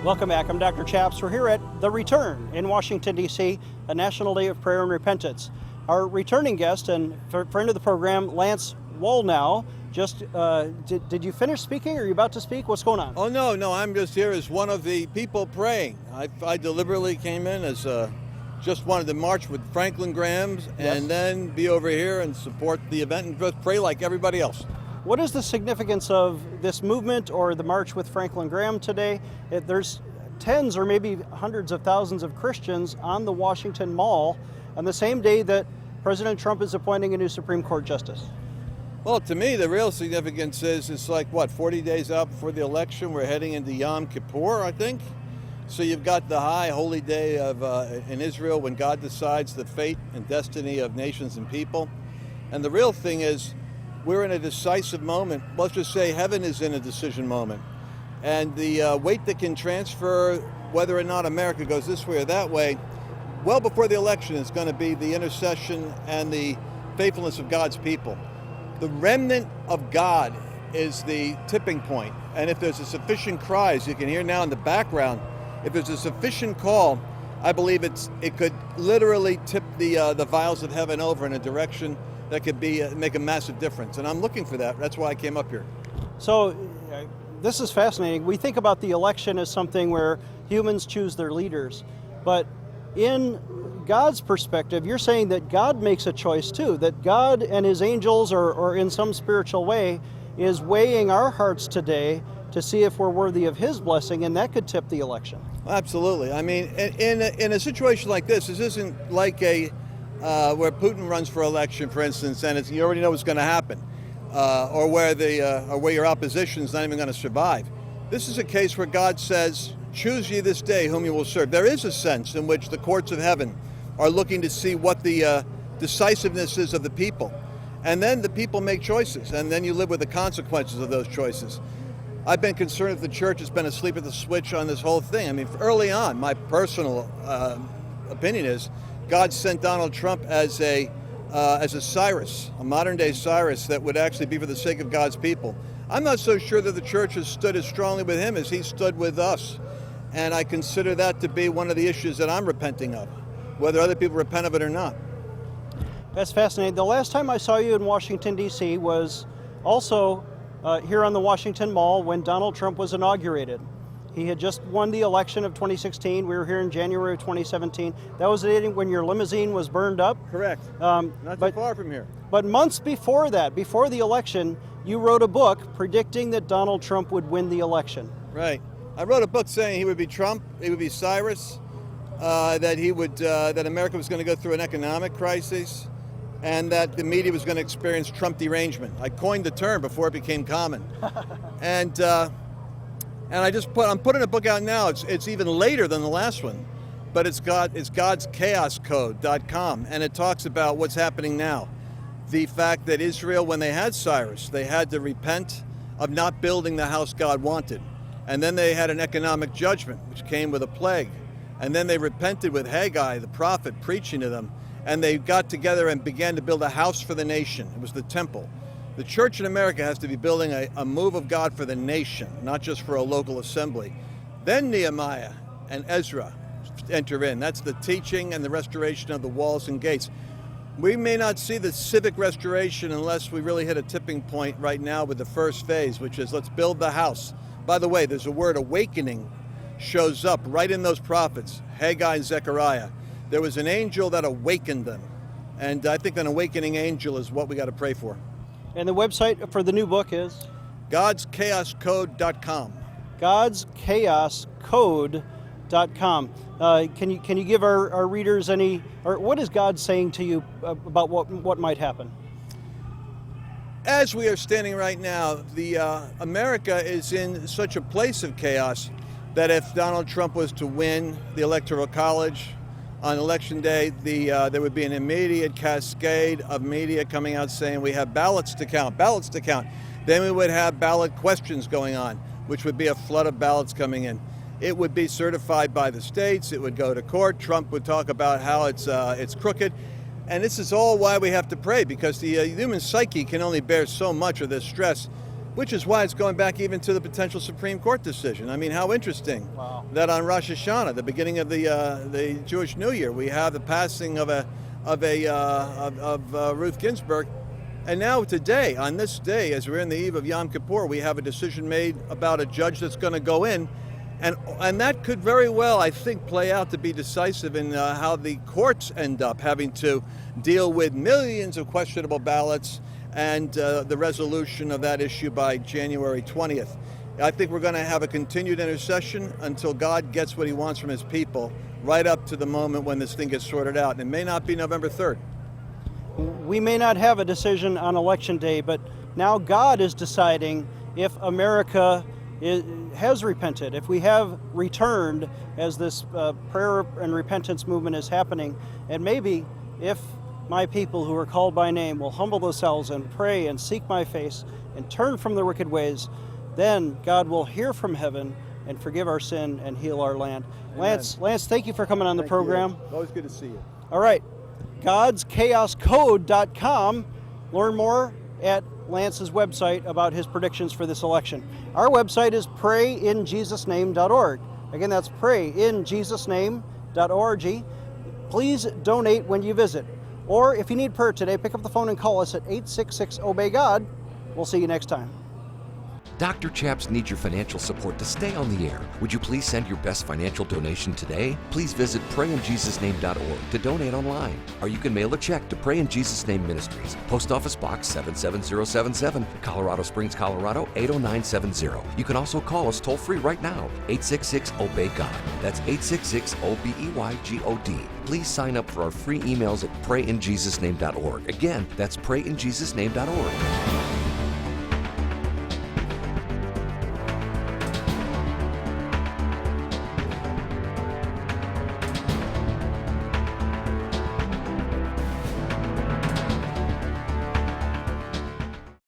Welcome back. I'm Dr. Chaps. We're here at The Return in Washington, D.C., a National Day of Prayer and Repentance. Our returning guest and friend of the program, Lance Wallnau, did you finish speaking? Are you about to speak? What's going on? Oh, no, I'm just here as one of the people praying. I deliberately came in as just wanted to march with Franklin Graham's and then be over here and support the event and just pray like everybody else. What is the significance of this movement or the March with Franklin Graham today? There's tens or maybe hundreds of thousands of Christians on the Washington Mall on the same day that President Trump is appointing a new Supreme Court justice. Well, to me, the real significance is it's like, 40 days out before the election? We're heading into Yom Kippur, I think. So you've got the high holy day in Israel when God decides the fate and destiny of nations and people. And the real thing is, we're in a decisive moment. Let's just say heaven is in a decision moment. And the weight that can transfer whether or not America goes this way or that way, well before the election, is going to be the intercession and the faithfulness of God's people. The remnant of God is the tipping point. And if there's a sufficient cry, as you can hear now in the background, if there's a sufficient call, I believe it could literally tip the vials of heaven over in a direction that could make a massive difference. And I'm looking for that. That's why I came up here. So this is fascinating. We think about the election as something where humans choose their leaders. But in God's perspective, you're saying that God makes a choice too, that God and his angels or in some spiritual way is weighing our hearts today to see if we're worthy of his blessing, and that could tip the election. Absolutely. I mean, in a situation like this isn't like where Putin runs for election, for instance, and you already know what's going to happen, or where your opposition is not even going to survive. This is a case where God says, "Choose ye this day whom you will serve." There is a sense in which the courts of heaven are looking to see what the decisiveness is of the people, and then the people make choices, and then you live with the consequences of those choices. I've been concerned if the church has been asleep at the switch on this whole thing. I mean, early on, my personal opinion is God sent Donald Trump as a Cyrus, a modern-day Cyrus that would actually be for the sake of God's people. I'm not so sure that the church has stood as strongly with him as he stood with us, and I consider that to be one of the issues that I'm repenting of, whether other people repent of it or not. That's fascinating. The last time I saw you in Washington, D.C. was also here on the Washington Mall when Donald Trump was inaugurated. He had just won the election of 2016. We were here in January of 2017. That was the day when your limousine was burned up. Correct. Not too far from here. But months before that, before the election, you wrote a book predicting that Donald Trump would win the election. Right. I wrote a book saying he would be Trump, he would be Cyrus, that America was going to go through an economic crisis, and that the media was going to experience Trump derangement. I coined the term before it became common. And I'm putting a book out now. It's even later than the last one, but it's godschaoscode.com, and it talks about what's happening now. The fact that Israel, when they had Cyrus, they had to repent of not building the house God wanted. And then they had an economic judgment, which came with a plague. And then they repented with Haggai, the prophet, preaching to them. And they got together and began to build a house for the nation. It was the temple. The church in America has to be building a move of God for the nation, not just for a local assembly. Then Nehemiah and Ezra enter in. That's the teaching and the restoration of the walls and gates. We may not see the civic restoration unless we really hit a tipping point right now with the first phase, which is let's build the house. By the way, there's a word awakening shows up right in those prophets, Haggai and Zechariah. There was an angel that awakened them. And I think an awakening angel is what we got to pray for. And the website for the new book is? godschaoscode.com. godschaoscode.com. Can you give our readers what is God saying to you about what might happen? As we are standing right now, America is in such a place of chaos that if Donald Trump was to win the Electoral College on Election Day, there would be an immediate cascade of media coming out saying we have ballots to count. Then we would have ballot questions going on, which would be a flood of ballots coming in. It would be certified by the states. It would go to court. Trump would talk about how it's crooked. And this is all why we have to pray, because the human psyche can only bear so much of this stress. which is why it's going back even to the potential Supreme Court decision. I mean, how interesting that on Rosh Hashanah, the beginning of the Jewish New Year, we have the passing of Ruth Ginsburg. And now today, on this day, as we're in the eve of Yom Kippur, we have a decision made about a judge that's going to go in. And that could very well, I think, play out to be decisive in how the courts end up having to deal with millions of questionable ballots and the resolution of that issue by January 20th. I think we're going to have a continued intercession until God gets what he wants from his people, right up to the moment when this thing gets sorted out. And it may not be November 3rd. We may not have a decision on Election Day, but now God is deciding if America has repented, if we have returned as this prayer and repentance movement is happening, and maybe if my people who are called by name will humble themselves and pray and seek my face and turn from their wicked ways, then God will hear from heaven and forgive our sin and heal our land. Lance, thank you for coming on the program. Always good to see you. All right, godschaoscode.com. Learn more at Lance's website about his predictions for this election. Our website is prayinjesusname.org. Again, that's prayinjesusname.org. Please donate when you visit. Or if you need prayer today, pick up the phone and call us at 866-OBEY-GOD. We'll see you next time. Dr. Chaps needs your financial support to stay on the air. Would you please send your best financial donation today? Please visit prayinjesusname.org to donate online. Or you can mail a check to Pray in Jesus Name Ministries, Post Office Box 77077, Colorado Springs, Colorado 80970. You can also call us toll-free right now, 866-OBEY-GOD. That's 866-OBEYGOD. Please sign up for our free emails at prayinjesusname.org. Again, that's prayinjesusname.org.